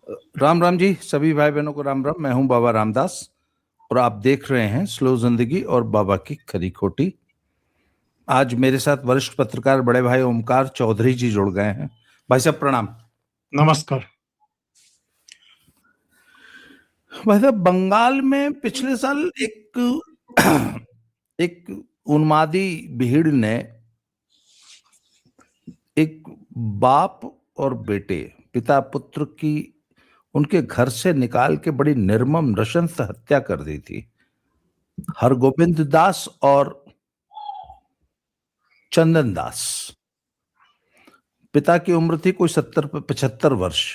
राम राम जी, सभी भाई बहनों को राम राम। मैं हूं बाबा रामदास और आप देख रहे हैं स्लो जिंदगी और बाबा की खरी खोटी। आज मेरे साथ वरिष्ठ पत्रकार बड़े भाई ओमकार चौधरी जी जुड़ गए हैं। भाई साहब प्रणाम। नमस्कार। भाई साहब, बंगाल में पिछले साल एक उन्मादी भीड़ ने एक बाप और बेटे, पिता पुत्र की उनके घर से निकाल के बड़ी निर्मम नृशंस हत्या कर दी थी। हरगोविंद दास और चंदन दास। पिता की उम्र थी कोई 70-75 वर्ष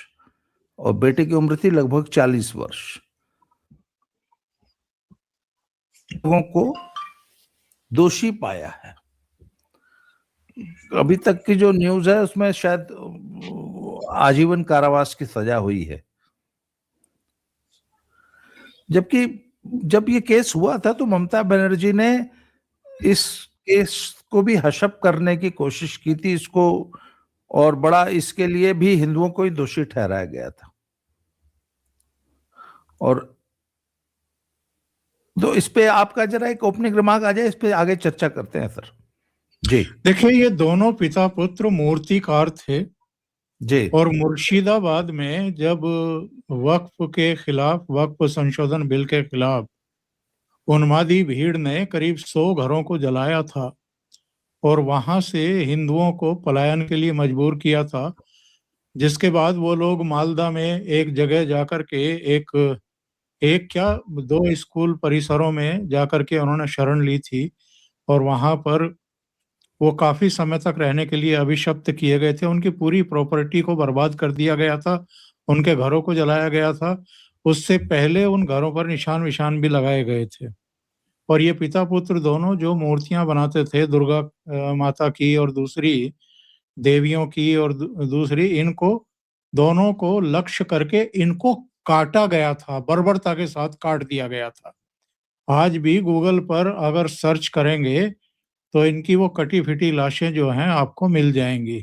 और बेटे की उम्र थी लगभग 40 वर्ष। लोगों को दोषी पाया है। अभी तक की जो न्यूज है उसमें शायद आजीवन कारावास की सजा हुई है। जबकि जब ये केस हुआ था तो ममता बनर्जी ने इस केस को भी हशप करने की कोशिश की थी इसको, और बड़ा इसके लिए भी हिंदुओं को ही दोषी ठहराया गया था। और तो इस पे आपका जरा एक ओपनिंग रिमार्क आ जाए, इस पे आगे चर्चा करते हैं सर जी। देखिए, ये दोनों पिता पुत्र मूर्तिकार थे जी और मुर्शिदाबाद में जब वक्फ के खिलाफ, वक्फ संशोधन बिल के खिलाफ उन्मादी भीड़ ने करीब 100 घरों को जलाया था और वहां से हिंदुओं को पलायन के लिए मजबूर किया था, जिसके बाद वो लोग मालदा में एक जगह जाकर के एक एक क्या 2 स्कूल परिसरों में जाकर के उन्होंने शरण ली थी और वहां पर वो काफी समय तक रहने के लिए अभिशप्त किए गए थे। उनकी पूरी प्रॉपर्टी को बर्बाद कर दिया गया था, उनके घरों को जलाया गया था। उससे पहले उन घरों पर निशान विशान भी लगाए गए थे। और ये पिता पुत्र दोनों जो मूर्तियां बनाते थे, दुर्गा माता की और दूसरी देवियों की और दूसरी, इनको दोनों को लक्ष्य करके इनको काटा गया था, बर्बरता के साथ काट दिया गया था। आज भी गूगल पर अगर सर्च करेंगे तो इनकी वो कटी फिटी लाशें जो हैं आपको मिल जाएंगी,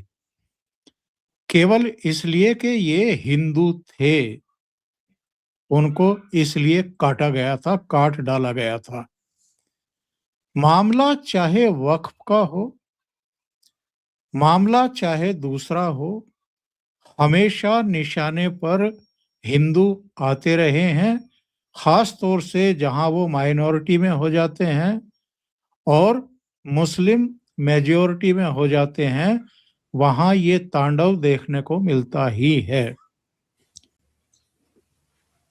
केवल इसलिए कि ये हिंदू थे। उनको इसलिए काटा गया था, काट डाला गया था। मामला चाहे वक्फ का हो, मामला चाहे दूसरा हो, हमेशा निशाने पर हिंदू आते रहे हैं, खास तौर से जहां वो माइनॉरिटी में हो जाते हैं और मुस्लिम मेजॉरिटी में हो जाते हैं, वहां ये तांडव देखने को मिलता ही है।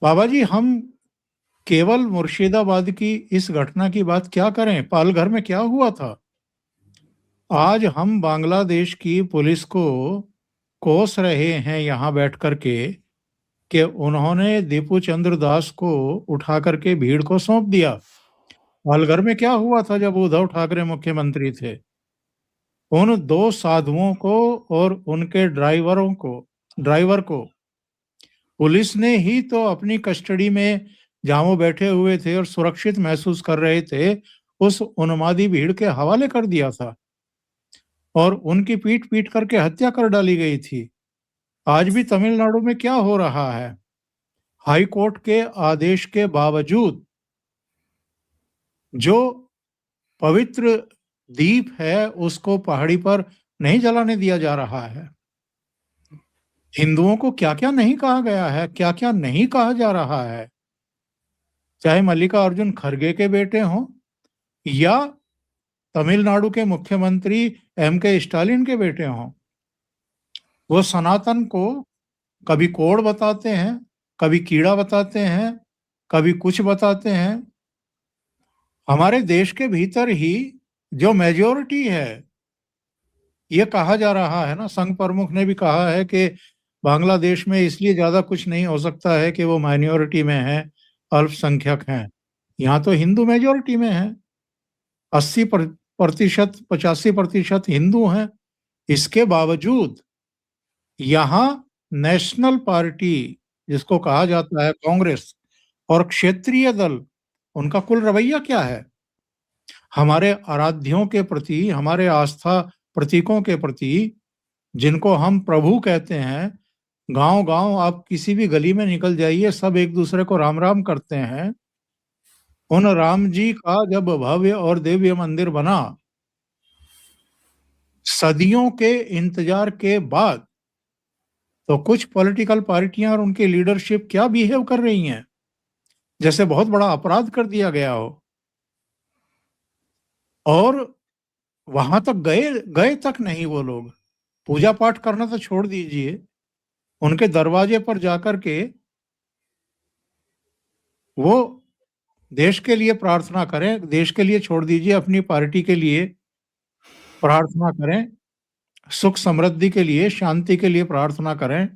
बाबा जी, हम केवल मुर्शिदाबाद की इस घटना की बात क्या करें, पालघर में क्या हुआ था। आज हम बांग्लादेश की पुलिस को कोस रहे हैं यहाँ बैठ करके कि उन्होंने दीपू चंद्र दास को उठा करके भीड़ को सौंप दिया। पालघर में क्या हुआ था जब उद्धव ठाकरे मुख्यमंत्री थे। उन 2 साधुओं को और उनके ड्राइवर को पुलिस ने ही तो अपनी कस्टडी में, जहां वो बैठे हुए थे और सुरक्षित महसूस कर रहे थे, उस उन्मादी भीड़ के हवाले कर दिया था और उनकी पीट पीट करके हत्या कर डाली गई थी। आज भी तमिलनाडु में क्या हो रहा है, हाई कोर्ट के आदेश के बावजूद जो पवित्र दीप है उसको पहाड़ी पर नहीं जलाने दिया जा रहा है। हिंदुओं को क्या क्या नहीं कहा गया है, क्या क्या नहीं कहा जा रहा है। चाहे मल्लिकार्जुन खड़गे के बेटे हों या तमिलनाडु के मुख्यमंत्री M.K. स्टालिन के बेटे हों, वो सनातन को कभी कोड़ बताते हैं, कभी कीड़ा बताते हैं, कभी कुछ बताते हैं। हमारे देश के भीतर ही जो मेजॉरिटी है, ये कहा जा रहा है ना, संघ प्रमुख ने भी कहा है कि बांग्लादेश में इसलिए ज्यादा कुछ नहीं हो सकता है कि वो माइनॉरिटी में है, अल्पसंख्यक हैं। यहाँ तो हिंदू मेजॉरिटी में है, 80% 85% हिंदू हैं। इसके बावजूद यहाँ नेशनल पार्टी, जिसको कहा जाता है कांग्रेस, और क्षेत्रीय दल, उनका कुल रवैया क्या है। हमारे आराध्यों के प्रति, हमारे आस्था प्रतीकों के प्रति, जिनको हम प्रभु कहते हैं, गांव गांव आप किसी भी गली में निकल जाइए, सब एक दूसरे को राम राम करते हैं। उन राम जी का जब भव्य और दिव्य मंदिर बना, सदियों के इंतजार के बाद, तो कुछ पॉलिटिकल पार्टियां और उनकी लीडरशिप क्या बिहेव कर रही हैं, जैसे बहुत बड़ा अपराध कर दिया गया हो। और वहां तक गए गए तक नहीं वो लोग, पूजा पाठ करना तो छोड़ दीजिए, उनके दरवाजे पर जाकर के वो देश के लिए प्रार्थना करें, देश के लिए छोड़ दीजिए, अपनी पार्टी के लिए प्रार्थना करें, सुख समृद्धि के लिए, शांति के लिए प्रार्थना करें।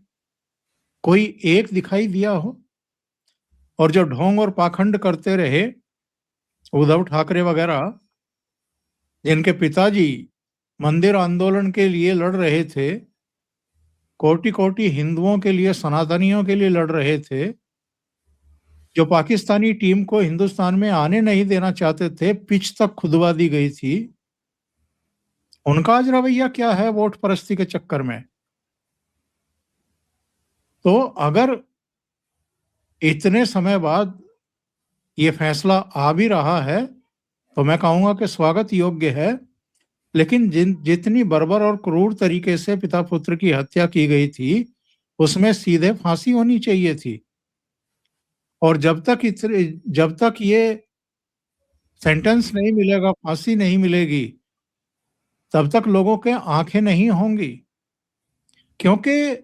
कोई एक दिखाई दिया हो? और जो ढोंग और पाखंड करते रहे उद्धव ठाकरे वगैरह, जिनके पिताजी मंदिर आंदोलन के लिए लड़ रहे थे, कोटि कोटि हिंदुओं के लिए, सनातनियों के लिए लड़ रहे थे, जो पाकिस्तानी टीम को हिंदुस्तान में आने नहीं देना चाहते थे, पिच तक खुदवा दी गई थी, उनका आज रवैया क्या है वोट परस्ती के चक्कर में? तो अगर इतने समय बाद ये फैसला आ भी रहा है तो मैं कहूंगा कि स्वागत योग्य है, लेकिन जितनी बर्बर और क्रूर तरीके से पिता पुत्र की हत्या की गई थी, उसमें सीधे फांसी होनी चाहिए थी। और जब तक ये सेंटेंस नहीं मिलेगा, फांसी नहीं मिलेगी, तब तक लोगों के आंखें नहीं होंगी। क्योंकि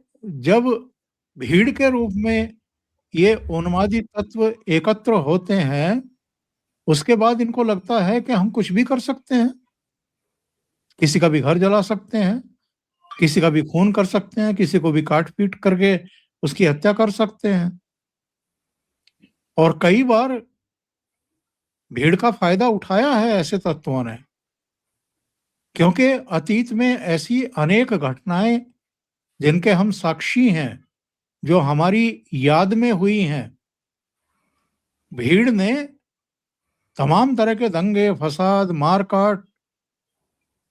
जब भीड़ के रूप में ये उन्मादी तत्व एकत्र होते हैं, उसके बाद इनको लगता है कि हम कुछ भी कर सकते हैं, किसी का भी घर जला सकते हैं, किसी का भी खून कर सकते हैं, किसी को भी काट पीट करके उसकी हत्या कर सकते हैं। और कई बार भीड़ का फायदा उठाया है ऐसे तत्वों ने, क्योंकि अतीत में ऐसी अनेक घटनाएं जिनके हम साक्षी हैं, जो हमारी याद में हुई हैं। भीड़ ने तमाम तरह के दंगे, फसाद, मारकाट,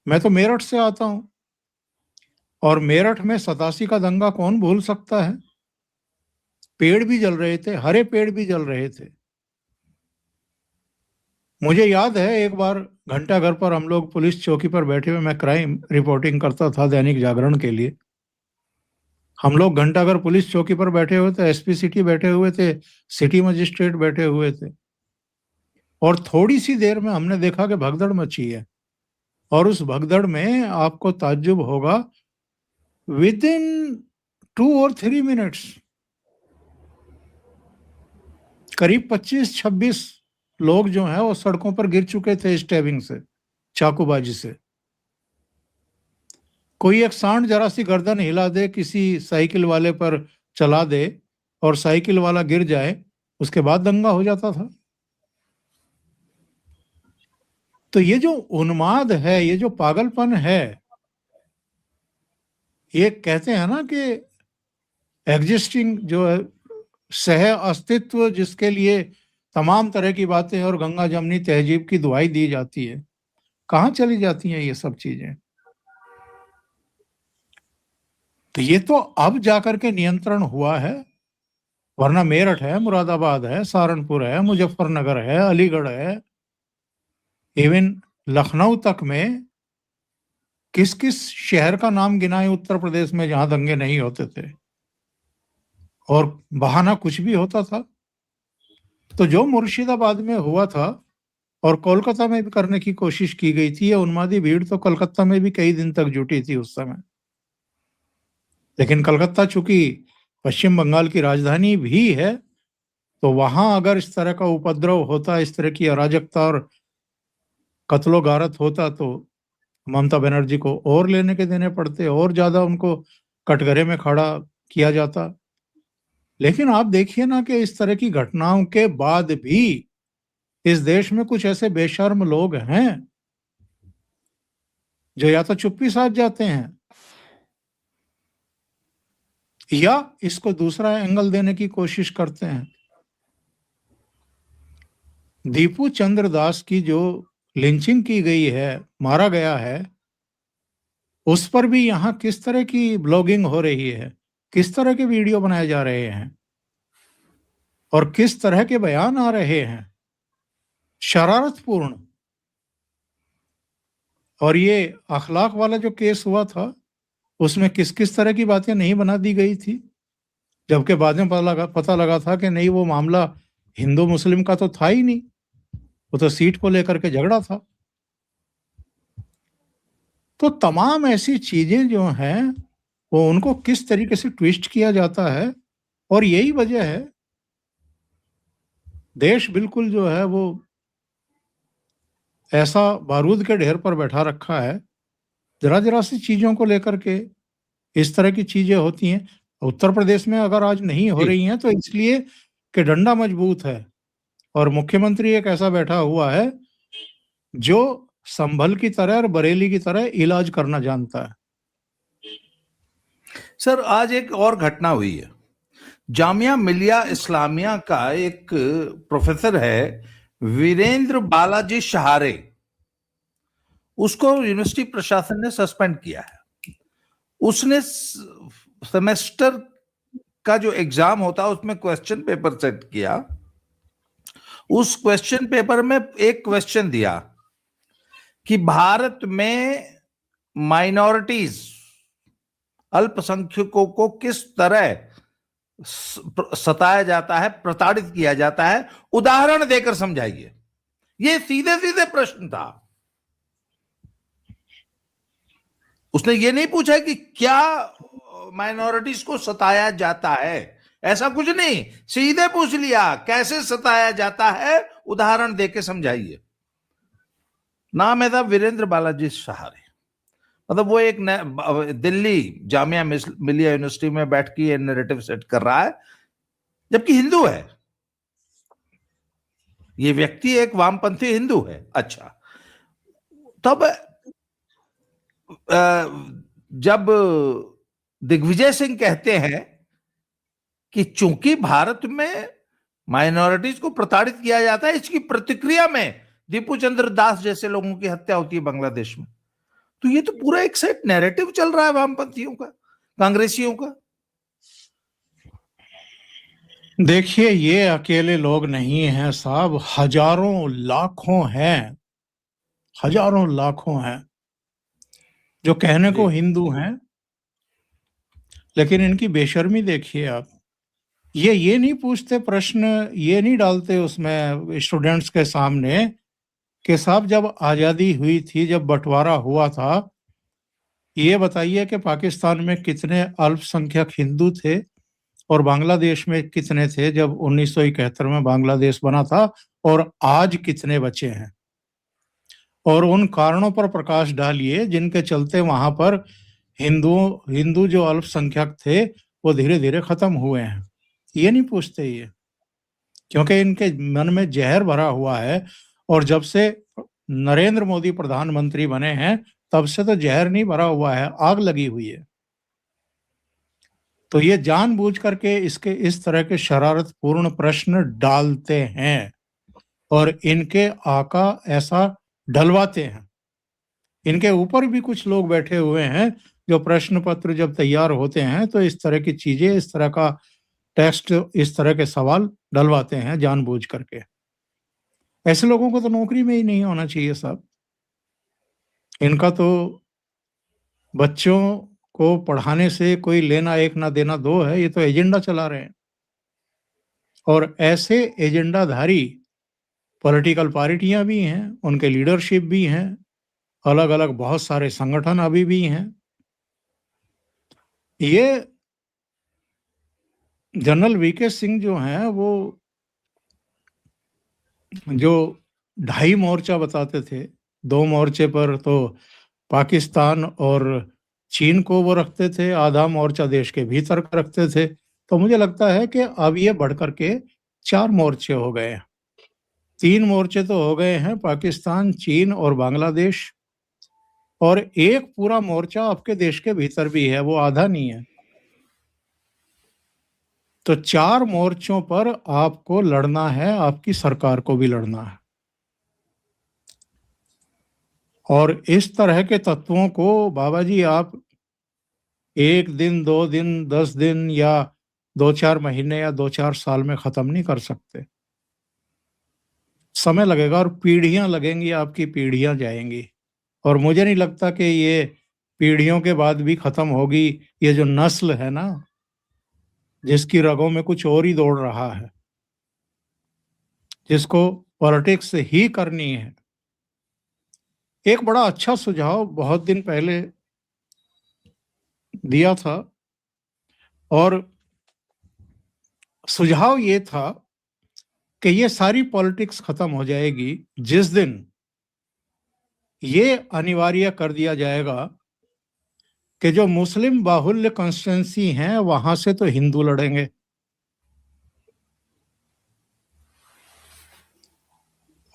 मैं तो मेरठ से आता हूं, और मेरठ में 87 का दंगा कौन भूल सकता है? पेड़ भी जल रहे थे, हरे पेड़ भी जल रहे थे। मुझे याद है एक बार घंटाघर पर हम लोग पुलिस चौकी पर बैठे हुए, मैं क्राइम रिपोर्टिंग करता था दैनिक जागरण के लिए। हम लोग घंटाघर पुलिस चौकी पर बैठे हुए थे, एसपी सिटी बैठे हुए थे, सिटी मजिस्ट्रेट बैठे हुए थे, और थोड़ी सी देर में हमने देखा कि भगदड़ मची है। और उस भगदड़ में आपको ताज्जुब होगा, विद इन 2 और 3 मिनट्स करीब 25-26 लोग जो हैं वो सड़कों पर गिर चुके थे स्टैबिंग से, चाकूबाजी से। कोई एक सांड जरा सी गर्दन हिला दे, किसी साइकिल वाले पर चला दे और साइकिल वाला गिर जाए, उसके बाद दंगा हो जाता था। तो ये जो उन्माद है, ये जो पागलपन है, ये कहते हैं ना कि एग्जिस्टिंग जो है, सह अस्तित्व जिसके लिए तमाम तरह की बातें और गंगा जमनी तहजीब की दुहाई दी जाती है, कहाँ चली जाती हैं ये सब चीजें? तो ये तो अब जाकर के नियंत्रण हुआ है, वरना मेरठ है, मुरादाबाद है, सहारनपुर है, मुजफ्फरनगर है, अलीगढ़ है, इवन लखनऊ तक में किस किस शहर का नाम गिनाए उत्तर प्रदेश में जहां दंगे नहीं होते थे और बहाना कुछ भी होता था। तो जो मुर्शिदाबाद में हुआ था और कोलकाता में भी करने की कोशिश की गई थी, ये उन्मादी भीड़ तो कलकत्ता में भी कई दिन तक जुटी थी उस समय। लेकिन कलकत्ता चूंकि पश्चिम बंगाल की राजधानी भी है, तो वहां अगर इस तरह का उपद्रव होता, इस तरह की अराजकता और कत्लो गारत होता, तो ममता बनर्जी को और लेने के देने पड़ते, और ज्यादा उनको कटघरे में खड़ा किया जाता। लेकिन आप देखिए ना कि इस तरह की घटनाओं के बाद भी इस देश में कुछ ऐसे बेशर्म लोग हैं जो या तो चुप्पी साध जाते हैं, या इसको दूसरा एंगल देने की कोशिश करते हैं। दीपू चंद्र दास की जो लिंचिंग की गई है, मारा गया है, उस पर भी यहाँ किस तरह की ब्लॉगिंग हो रही है, किस तरह के वीडियो बनाए जा रहे हैं और किस तरह के बयान आ रहे हैं, शरारतपूर्ण। और ये अखलाक वाला जो केस हुआ था, उसमें किस किस तरह की बातें नहीं बना दी गई थी, जबकि बाद में पता लगा था कि नहीं, वो मामला हिंदू मुस्लिम का तो था ही नहीं, वो तो सीट को लेकर के झगड़ा था। तो तमाम ऐसी चीजें जो हैं, वो उनको किस तरीके से ट्विस्ट किया जाता है, और यही वजह है देश बिल्कुल जो है वो ऐसा बारूद के ढेर पर बैठा रखा है। जरा जरा सी चीजों को लेकर के इस तरह की चीजें होती हैं। उत्तर प्रदेश में अगर आज नहीं हो जी। रही हैं तो इसलिए कि डंडा मजबूत है और मुख्यमंत्री एक ऐसा बैठा हुआ है जो संभल की तरह और बरेली की तरह इलाज करना जानता है। सर, आज एक और घटना हुई है। जामिया मिलिया इस्लामिया का एक प्रोफेसर है, वीरेंद्र बालाजी शहारे, उसको यूनिवर्सिटी प्रशासन ने सस्पेंड किया है। उसने सेमेस्टर का जो एग्जाम होता है उसमें क्वेश्चन पेपर सेट किया। उस क्वेश्चन पेपर में एक क्वेश्चन दिया कि भारत में माइनॉरिटीज, अल्पसंख्यकों को किस तरह सताया जाता है, प्रताड़ित किया जाता है, उदाहरण देकर समझाइए। ये सीधे सीधे प्रश्न था। उसने ये नहीं पूछा कि क्या माइनॉरिटीज को सताया जाता है, ऐसा कुछ नहीं, सीधे पूछ लिया कैसे सताया जाता है, उदाहरण देके समझाइए। नाम है था वीरेंद्र बालाजी सहारे। मतलब वो एक दिल्ली जामिया मिलिया यूनिवर्सिटी में बैठ के ये नैरेटिव सेट कर रहा है, जबकि हिंदू है ये व्यक्ति, एक वामपंथी हिंदू है। अच्छा, तब जब दिग्विजय सिंह कहते हैं कि चूंकि भारत में माइनॉरिटीज को प्रताड़ित किया जाता है, इसकी प्रतिक्रिया में दीपू चंद्र दास जैसे लोगों की हत्या होती है बांग्लादेश में, तो ये तो पूरा एक सेट नैरेटिव चल रहा है वामपंथियों का, कांग्रेसियों का। देखिए, ये अकेले लोग नहीं हैं साहब, हजारों लाखों हैं, हजारों लाखों हैं जो कहने को हिंदू हैं, लेकिन इनकी बेशर्मी देखिए आप। ये नहीं पूछते प्रश्न, ये नहीं डालते उसमें स्टूडेंट्स के सामने कि साहब जब आज़ादी हुई थी, जब बंटवारा हुआ था, ये बताइए कि पाकिस्तान में कितने अल्पसंख्यक हिंदू थे और बांग्लादेश में कितने थे जब 1971 में बांग्लादेश बना था, और आज कितने बचे हैं। और उन कारणों पर प्रकाश डालिए जिनके चलते वहां पर हिंदू जो अल्पसंख्यक थे वो धीरे धीरे खत्म हुए हैं। ये नहीं पूछते ये, क्योंकि इनके मन में जहर भरा हुआ है। और जब से नरेंद्र मोदी प्रधानमंत्री बने हैं तब से तो जहर नहीं भरा हुआ है, आग लगी हुई है। तो ये जानबूझ करके इसके इस तरह के शरारतपूर्ण प्रश्न डालते हैं और इनके आका ऐसा डलवाते हैं। इनके ऊपर भी कुछ लोग बैठे हुए हैं जो प्रश्न पत्र जब तैयार होते हैं तो इस तरह की चीजें, इस तरह का टेक्स्ट, इस तरह के सवाल डलवाते हैं जानबूझ करके। ऐसे लोगों को तो नौकरी में ही नहीं होना चाहिए साहब। इनका तो बच्चों को पढ़ाने से कोई लेना एक ना देना दो है, ये तो एजेंडा चला रहे हैं। और ऐसे एजेंडाधारी पॉलिटिकल पार्टियां भी हैं, उनके लीडरशिप भी हैं, अलग अलग बहुत सारे संगठन अभी भी हैं। ये जनरल वीके सिंह जो हैं, वो जो 2.5 मोर्चा बताते थे, 2 मोर्चे पर तो पाकिस्तान और चीन को वो रखते थे, आधा मोर्चा देश के भीतर का रखते थे। तो मुझे लगता है कि अब ये बढ़ करके 4 मोर्चे हो गए हैं। 3 मोर्चे तो हो गए हैं, पाकिस्तान, चीन और बांग्लादेश, और एक पूरा मोर्चा आपके देश के भीतर भी है, वो आधा नहीं है। तो 4 मोर्चों पर आपको लड़ना है, आपकी सरकार को भी लड़ना है। और इस तरह के तत्वों को बाबा जी आप एक दिन, 2 दिन, 10 दिन या 2-4 महीने या 2-4 साल में खत्म नहीं कर सकते। समय लगेगा और पीढ़ियां लगेंगी, आपकी पीढ़ियां जाएंगी। और मुझे नहीं लगता कि ये पीढ़ियों के बाद भी खत्म होगी। ये जो नस्ल है ना, जिसकी रगों में कुछ और ही दौड़ रहा है, जिसको पॉलिटिक्स ही करनी है। एक बड़ा अच्छा सुझाव बहुत दिन पहले दिया था, और सुझाव ये था कि ये सारी पॉलिटिक्स खत्म हो जाएगी जिस दिन ये अनिवार्य कर दिया जाएगा कि जो मुस्लिम बाहुल्य कॉन्स्टिट्यूंसी हैं वहां से तो हिंदू लड़ेंगे,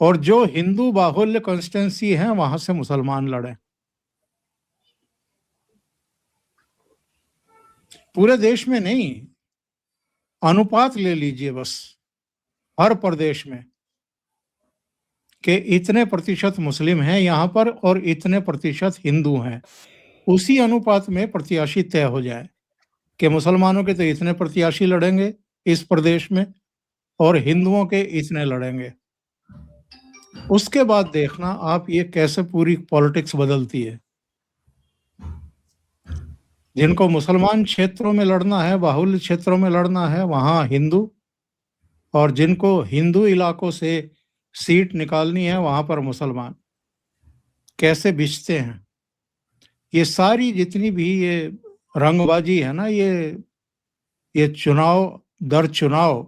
और जो हिंदू बाहुल्य कॉन्स्टिट्यूंसी हैं वहां से मुसलमान लड़ें। पूरे देश में नहीं, अनुपात ले लीजिए बस, हर प्रदेश में, कि इतने प्रतिशत मुस्लिम हैं यहाँ पर और इतने प्रतिशत हिंदू हैं। उसी अनुपात में प्रत्याशी तय हो जाए कि मुसलमानों के तो इतने प्रत्याशी लड़ेंगे इस प्रदेश में और हिंदुओं के इतने लड़ेंगे। उसके बाद देखना आप ये कैसे पूरी पॉलिटिक्स बदलती है। जिनको मुसलमान क्षेत्रों में लड़ना है, बाहुल्य क्षेत्रों में लड़ना है, वहां हिंदू, और जिनको हिंदू इलाकों से सीट निकालनी है वहां पर मुसलमान। कैसे बिछते हैं ये सारी जितनी भी ये रंगबाजी है ना, ये चुनाव दर चुनाव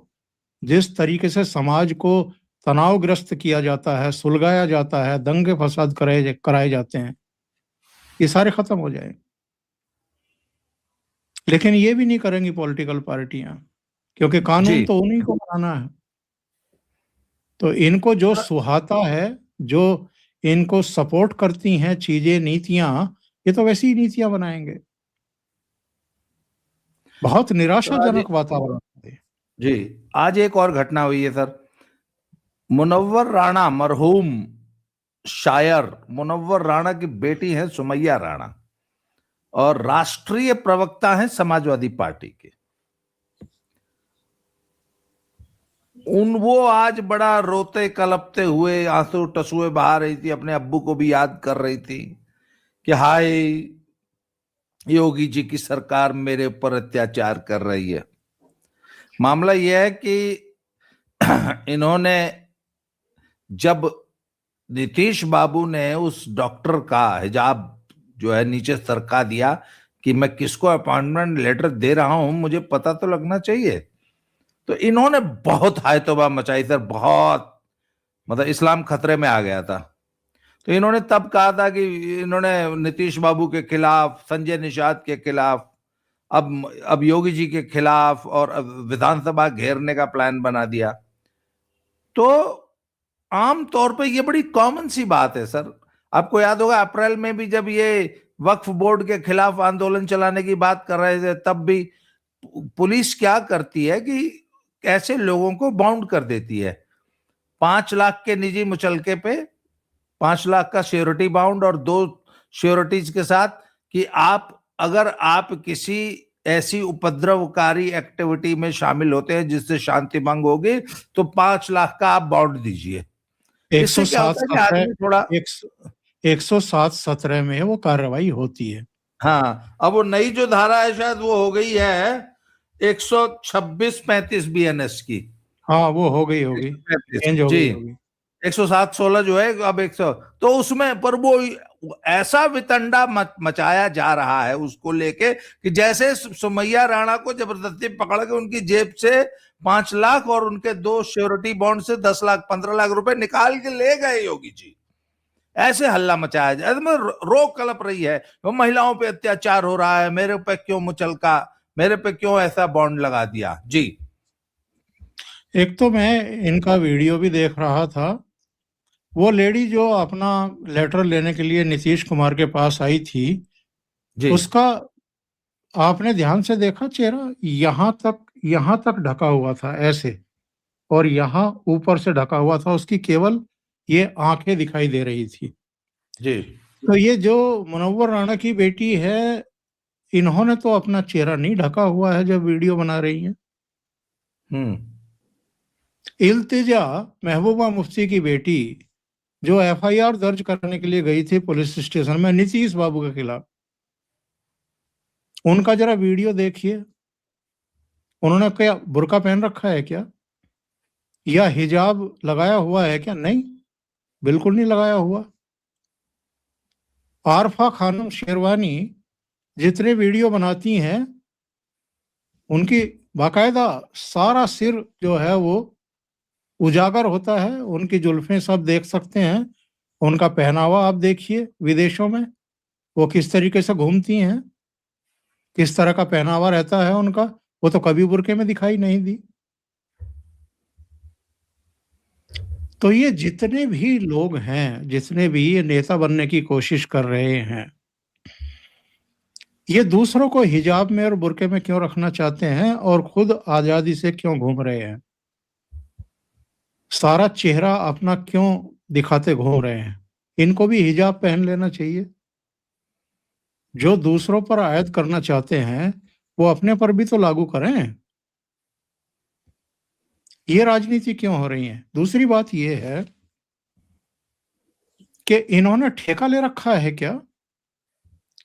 जिस तरीके से समाज को तनावग्रस्त किया जाता है, सुलगाया जाता है, दंगे फसाद कराए जाते हैं, ये सारे खत्म हो जाए। लेकिन ये भी नहीं करेंगी पॉलिटिकल पार्टियां, क्योंकि कानून जी तो उन्हीं को बनाना है। तो इनको जो सुहाता है, जो इनको सपोर्ट करती हैं चीजें, नीतियां, ये तो वैसी ही नीतियां बनाएंगे। बहुत तो आज निराशाजनक वातावरण है। जी आज एक और घटना हुई है सर। मुनव्वर राणा, मरहूम शायर मुनव्वर राणा की बेटी है सुमैया राणा, और राष्ट्रीय प्रवक्ता हैं समाजवादी पार्टी के। वो आज बड़ा रोते कलपते हुए, आंसू टसुए बहा रही थी, अपने अब्बू को भी याद कर रही थी कि हाय, योगी जी की सरकार मेरे ऊपर अत्याचार कर रही है। मामला यह है कि इन्होंने, जब नीतीश बाबू ने उस डॉक्टर का हिजाब जो है नीचे सरका दिया कि मैं किसको अपॉइंटमेंट लेटर दे रहा हूं, मुझे पता तो लगना चाहिए, तो इन्होंने बहुत हाय तौबा मचाई सर। बहुत, मतलब इस्लाम खतरे में आ गया था। तो इन्होंने तब कहा था कि इन्होंने नीतीश बाबू के खिलाफ, संजय निषाद के खिलाफ, अब योगी जी के खिलाफ, और विधानसभा घेरने का प्लान बना दिया। तो आम तौर पे ये बड़ी कॉमन सी बात है सर। आपको याद होगा अप्रैल में भी जब ये वक्फ बोर्ड के खिलाफ आंदोलन चलाने की बात कर रहे थे, तब भी पुलिस क्या करती है कि ऐसे लोगों को बाउंड कर देती है। 5 लाख के निजी मुचलके पे 5 लाख का श्योरिटी बाउंड, और 2 श्योरिटीज के साथ कि अगर आप किसी ऐसी उपद्रवकारी एक्टिविटी में शामिल होते हैं जिससे शांति भंग होगी, तो 5 लाख का आप बाउंड दीजिए। इससे क्या होता है कि आदमी थोड़ा 107-17 में वो कार्रवाई होती है। हाँ, अब वो नई जो धारा है शायद वो हो गई है 126-35 बीएनएस की। हाँ, वो हो गई होगी, चेंज हो गई होगी। 107-16 जो है अब 100, तो उसमें पर वो ऐसा वितंडा मचाया जा रहा है उसको लेके कि जैसे सुमैया राणा को जबरदस्ती पकड़ के उनकी जेब से 5 लाख और उनके 2 श्योरिटी बॉन्ड से 10 लाख 15 लाख रुपए निकाल के ले गए योगी जी। ऐसे हल्ला मचाया जाए, रो कलप रही है, वो महिलाओं पे अत्याचार हो रहा है, मेरे पे क्यों मुचलका, मेरे पे क्यों ऐसा बॉन्ड लगा दिया। जी, एक तो मैं इनका वीडियो भी देख रहा था, वो लेडी जो अपना लेटर लेने के लिए नीतीश कुमार के पास आई थी, उसका आपने ध्यान से देखा चेहरा, यहां तक ढका हुआ था ऐसे, और यहां ऊपर से ढका हुआ था, उसकी केवल ये आंखें दिखाई दे रही थी। जी, तो ये जो मुनव्वर राणा की बेटी है, इन्होंने तो अपना चेहरा नहीं ढका हुआ है जब वीडियो बना रही हैं। इल्तिजा महबूबा मुफ्ती की बेटी जो एफआईआर दर्ज करने के लिए गई थी पुलिस स्टेशन में नीतीश बाबू के खिलाफ, उनका जरा वीडियो देखिए। उन्होंने क्या बुर्का पहन रखा है क्या, या हिजाब लगाया हुआ है क्या? नहीं, बिल्कुल नहीं लगाया हुआ। आरफा खानम शेरवानी जितने वीडियो बनाती हैं उनकी बाकायदा सारा सिर जो है वो उजागर होता है, उनकी जुल्फें सब देख सकते हैं। उनका पहनावा आप देखिए, विदेशों में वो किस तरीके से घूमती हैं, किस तरह का पहनावा रहता है उनका। वो तो कभी बुर्के में दिखाई नहीं दी। तो ये जितने भी लोग हैं, जितने भी ये नेता बनने की कोशिश कर रहे हैं, ये दूसरों को हिजाब में और बुर्के में क्यों रखना चाहते हैं और खुद आजादी से क्यों घूम रहे हैं? सारा चेहरा अपना क्यों दिखाते घूम रहे हैं? इनको भी हिजाब पहन लेना चाहिए। जो दूसरों पर आयत करना चाहते हैं वो अपने पर भी तो लागू करें। ये राजनीति क्यों हो रही है? दूसरी बात ये है कि इन्होंने ठेका ले रखा है क्या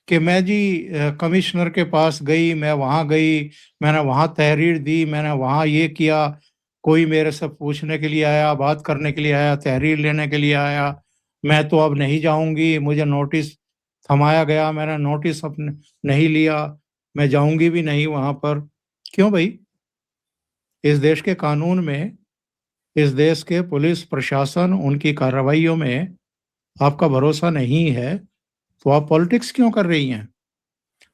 कि मैं जी कमिश्नर के पास गई, मैं वहां गई, मैंने वहां तहरीर दी, मैंने वहां ये किया, कोई मेरे से पूछने के लिए आया, बात करने के लिए आया, तहरीर लेने के लिए आया, मैं तो अब नहीं जाऊंगी, मुझे नोटिस थमाया गया, मैंने नोटिस अपने नहीं लिया, मैं जाऊंगी भी नहीं वहां पर। क्यों भाई? इस देश के कानून में, इस देश के पुलिस प्रशासन, उनकी कार्रवाइयों में आपका भरोसा नहीं है तो आप पॉलिटिक्स क्यों कर रही हैं?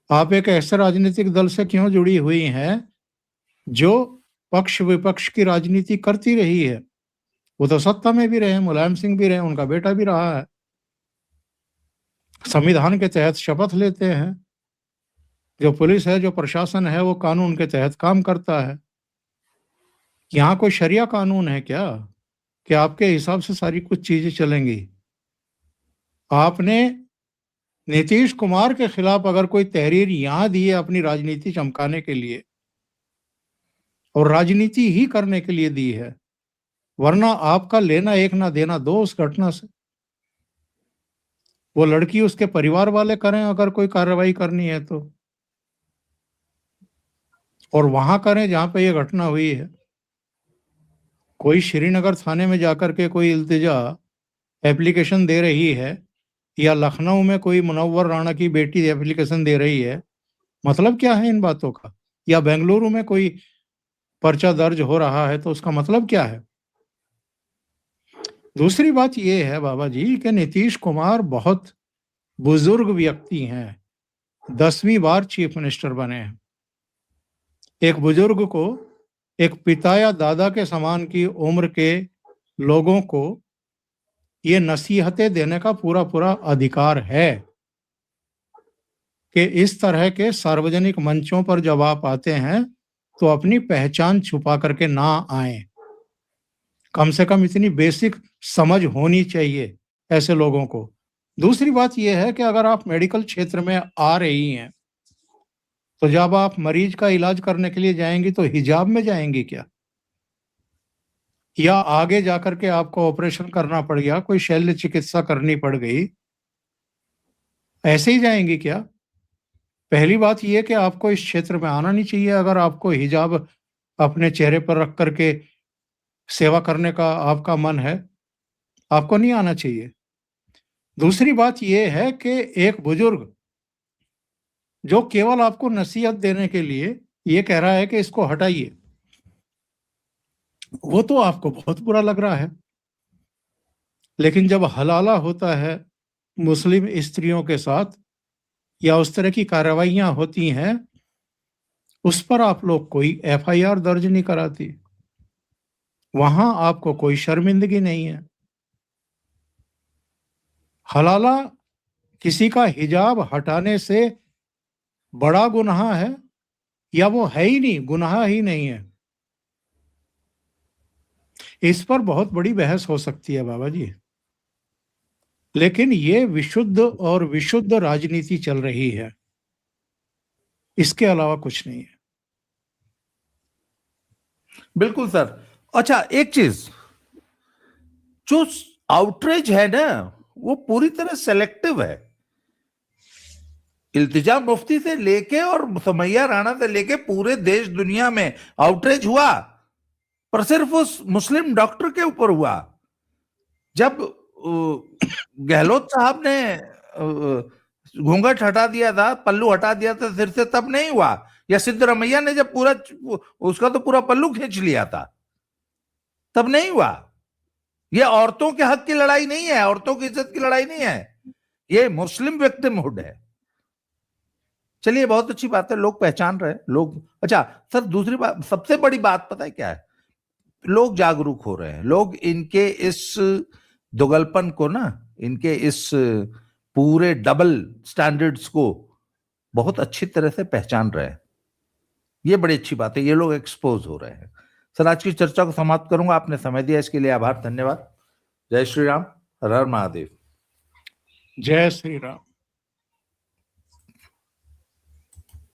आप एक ऐसे राजनीतिक दल से क्यों जुड़ी हुई हैं जो पक्ष विपक्ष की राजनीति करती रही है? वो तो सत्ता में भी रहे, मुलायम सिंह भी रहे, उनका बेटा भी रहा है, संविधान के तहत शपथ लेते हैं। जो पुलिस है, जो प्रशासन है, वो कानून के तहत काम करता है। यहाँ कोई शरिया कानून है क्या कि आपके हिसाब से सारी कुछ चीजें चलेंगी? आपने नीतीश कुमार के खिलाफ अगर कोई तहरीर यहाँ दी है अपनी राजनीति चमकाने के लिए और राजनीति ही करने के लिए दी है, वरना आपका लेना एक ना देना दो उस घटना से। वो लड़की उसके परिवार वाले करें अगर कोई कार्रवाई करनी है तो, और वहां करें जहां पे ये घटना हुई है। कोई श्रीनगर थाने में जाकर के कोई इल्तिजा एप्लीकेशन दे रही है, या लखनऊ में कोई मुनव्वर राणा की बेटी एप्लीकेशन दे रही है, मतलब क्या है इन बातों का? या बेंगलुरु में कोई पर्चा दर्ज हो रहा है तो उसका मतलब क्या है? दूसरी बात यह है बाबा जी कि नीतीश कुमार बहुत बुजुर्ग व्यक्ति हैं, 10वीं बार चीफ मिनिस्टर बने हैं। एक बुजुर्ग को, एक पिता या दादा के समान की उम्र के लोगों को ये नसीहतें देने का पूरा पूरा अधिकार है कि इस तरह के सार्वजनिक मंचों पर जब आप आते हैं तो अपनी पहचान छुपा करके ना आए। कम से कम इतनी बेसिक समझ होनी चाहिए ऐसे लोगों को। दूसरी बात यह है कि अगर आप मेडिकल क्षेत्र में आ रही हैं तो जब आप मरीज का इलाज करने के लिए जाएंगी तो हिजाब में जाएंगी क्या? या आगे जाकर के आपको ऑपरेशन करना पड़ गया, कोई शल्य चिकित्सा करनी पड़ गई, ऐसे ही जाएंगी क्या? पहली बात यह कि आपको इस क्षेत्र में आना नहीं चाहिए। अगर आपको हिजाब अपने चेहरे पर रख करके सेवा करने का आपका मन है, आपको नहीं आना चाहिए। दूसरी बात यह है कि एक बुजुर्ग जो केवल आपको नसीहत देने के लिए ये कह रहा है कि इसको हटाइए, वो तो आपको बहुत बुरा लग रहा है। लेकिन जब हलाला होता है मुस्लिम स्त्रियों के साथ या उस तरह की कार्रवाइयां होती हैं, उस पर आप लोग कोई एफआईआर दर्ज नहीं कराती, वहां आपको कोई शर्मिंदगी नहीं है। हलाला किसी का हिजाब हटाने से बड़ा गुनाह है या वो है ही नहीं, गुनाह ही नहीं है? इस पर बहुत बड़ी बहस हो सकती है बाबा जी, लेकिन ये विशुद्ध और विशुद्ध राजनीति चल रही है। इसके अलावा कुछ नहीं है। बिल्कुल सर। अच्छा, एक चीज, जो आउटरीच है ना, वो पूरी तरह सेलेक्टिव है। इल्तिजा मुफ्ती से लेके और सुमैया राणा से लेके पूरे देश दुनिया में आउटरीच हुआ, पर सिर्फ उस मुस्लिम डॉक्टर के ऊपर हुआ। जब गहलोत साहब ने घूंघट हटा दिया था, पल्लू हटा दिया था सिर से, तब नहीं हुआ। या सिद्धरमैया ने जब पूरा उसका तो पूरा पल्लू खींच लिया था, तब नहीं हुआ। ये औरतों के हक की लड़ाई नहीं है, औरतों की इज्जत की लड़ाई नहीं है, ये मुस्लिम विक्टिमहुड है। चलिए, बहुत अच्छी बात है, लोग पहचान रहे हैं लोग। अच्छा सर, दूसरी बात, सबसे बड़ी बात पता है क्या है? लोग जागरूक हो रहे हैं, लोग इनके इस दुगलपन को ना, इनके इस पूरे डबल स्टैंडर्ड्स को बहुत अच्छी तरह से पहचान रहे हैं। ये बड़ी अच्छी बात है, ये लोग एक्सपोज हो रहे हैं। सर, आज की चर्चा को समाप्त करूंगा। आपने समय दिया, इसके लिए आभार, धन्यवाद। जय श्री राम, हर हर महादेव। जय श्री राम।